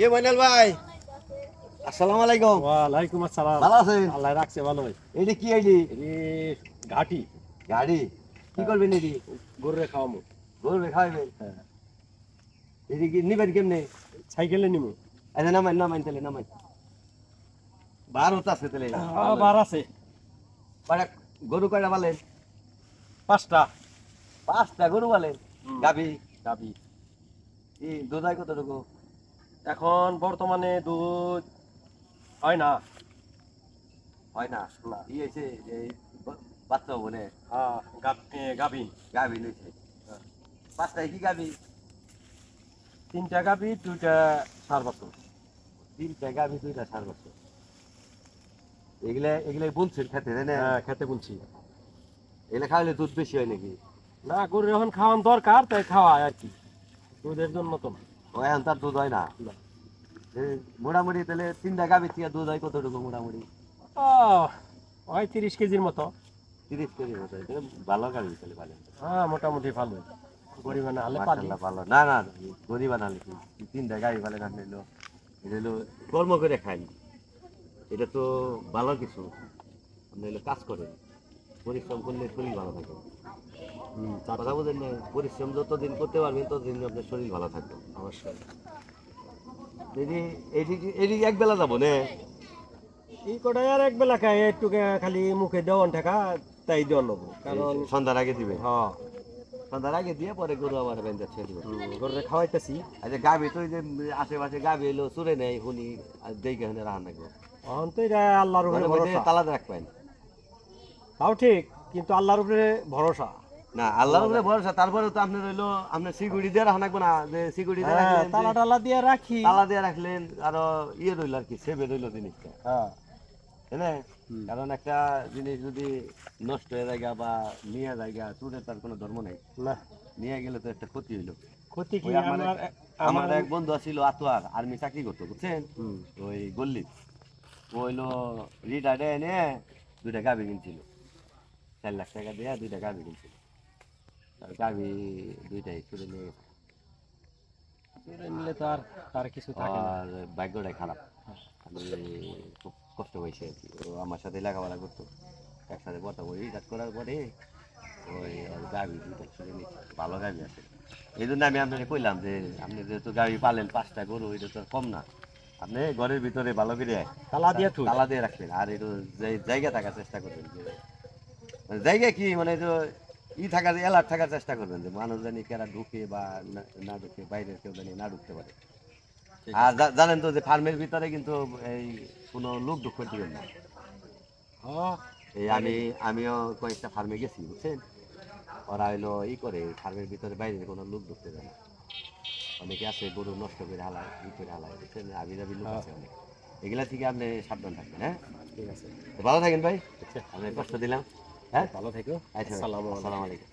এ মইনাল ভাই, আসসালামু আলাইকুম। ওয়ালাইকুম আসসালাম। ভালো আছেন? আল্লাহ রাখছে ভালোই। এডি কি আইডি? এই ঘাটি গাড়ি কি করবেন এডি? গরুরে খাওয়ামু। গরু খাইবেন? হ্যাঁ, এডি কি নিবেন কেমনে? সাইকেলে নিমু। আচ্ছা নামাই নামাই তাহলে নামাই। বার হতে আছে তাহলে। আবার আছে কয়টা গরু কয়টা বলেন? 5টা 5টা গরু বলেন। গাবি গাবি। কি দুধ হয় কতটুকু? এখন বর্তমানে দুধ হয় না। হয় না। না। ই হয়েছে যে বাচ্চা বলে হ্যাঁ, গাবি। গাবি লইছে। 5টায় কি গাবি? 3টা গাবি, 2টা সার বাছুর। 3টা গাবি 2টা ষাঁড় বাচ্চা। এগুলা এগুলা বুনছেন খেতে তাই না? হ্যাঁ, খেতে বলছি। এগুলা খাওয়ালে দুধ বেশি হয় নাকি? না, গরুর এখন খাওয়ান দরকার, তাই খাওয়ায় আর কি। দুধের জন্য তো না। ও এখন তার দুধ হয় না। না। মোটামুটি তাহলে 3টা গাভী থেকে দুধ হয় কতটুকু মোটামুটি? ও, হয় 30 কেজির মতো। 30 কেজি মতো হয়। তাহলে ভালো গাভী তাহলে ভালো। হ্যাঁ, মোটামুটি ভালো। পরিমাণে আলে পালি। মাশাআল্লাহ ভালো। না না গরিব বানালে কি 3টা গাভী ভালো না নিলো। এটা হলো কর্ম করে খাই। এটা তো ভালো কিছু। আপনি হলো কাজ করেন। পরিশ্রম করলে শরীর ভালো থাকে। কথা বুঝেন না? পরিশ্রম যতদিন করতে পারবেন ততদিন আপনার শরীর ভালো থাকবে। অবশ্যই। এদি এদি এক বেলা যাবো না? এই কটাই আর এক বেলা খাই, একটু খালি মুখে দেওয়ান টাকা তাই দেওয়ান নেবো, কারণ সন্ধ্যার আগে দিবে। হ্যাঁ, সন্ধ্যার আগে দিয়ে পরে গরু আবার বেঁধে ছেড়ে দিবে। গরুরে খাওয়াইতেছি। আচ্ছা গাভী তো ওই যে আশেপাশে গাভী এলো চুরে নেই শুনি আর দেখে শুনে রান্না করবো। এখন তো এটা আল্লাহর উপরে ঘরের মধ্যে ভরসা। তালা রাখবেন তাও ঠিক, কিন্তু আল্লাহর উপরে ভরসা। না, আল্লাহর উপরে ভরসা। তারপরে তো আপনার হইলো আপনার সিকিউরিটি দিয়ে রাখা লাগবে না, যে সিকিউরিটি দিয়ে হ্যাঁ, রাখলেন, তালা টালা দিয়ে রাখি। তালা দিয়ে রাখলেন আরো ইয়ে রইল আর কি, সেভে রইল জিনিসটা, হ্যাঁ। তাই না? কারণ একটা জিনিস যদি নষ্ট হয়ে যায় বা নিয়ে যায় চুরের তার কোনো ধর্ম নেই। না, নিয়ে গেলে তো একটা ক্ষতি হইলো। ক্ষতি কি ওই আমার আমার এক বন্ধু ছিল আতোয়ার, আর্মি চাকরি করতো বুঝছেন, ওই গল্লি ও হইলো রিটায়ার্ডে এনে 2টা গাভী কিনছিল, 4 লাখ টাকা দিয়ে 2টা গাভী কিনছিল। আর গাভী 2টাই চুরে নিয়ে গেছে। চুরে নিলে তো আর তার কিছু থাকে না। আর ভাগ্যটাই খারাপ। আমি খুব কষ্ট হয়েছে আর কি। ও আমার সাথে লেখাপড়া করতো, একসাথে কথা বলি রিটায়ার করার পরে ওই ওর গাভী 2টা চুরে নিয়েছে। ভালো গাভী আছে, এই জন্য আমি আপনাকে কইলাম যে আপনি যেহেতু গাভী পালেন 5টা গরু, এটা তো কম না। আপনি ঘরের ভিতরে ভালো করে তালা দিয়ে থুই। তালা দিয়ে রাখবেন আর একটু জায়গা থাকার চেষ্টা করবেন। যে মানে জায়গা কি মানে তো থাকার এলার্ট থাকার চেষ্টা করবেন যে মানুষ জানি কেরা ঢুকে বা না ঢুকে, বাইরের কেউ জানি না ঢুকতে পারে। আর জানেন তো যে ফার্মের ভিতরে কিন্তু এই কোনো লোক ঢুক করে দিবেন না। হ্যাঁ, এই আমিও কয়েকটা ফার্মে গেছি বুঝছেন, ওরা হইলো করে ফার্মের ভিতরে বাইরে কোনো লোক ঢুকতে দেয় না। অনেকে আছে গরু নষ্ট করে হালায়, করে হালায়, বুঝছেন, আবি যাবি লোক আছে অনেক। এগুলা থেকে আপনি সাবধান থাকবেন। হ্যাঁ, ঠিক আছে। তো ভালো থাকেন ভাই, আচ্ছা, আমি কষ্ট দিলাম। হ্যাঁ, ভালো থেকো। আচ্ছা, আসসালামু আলাইকুম। আসসালামু আলাইকুম।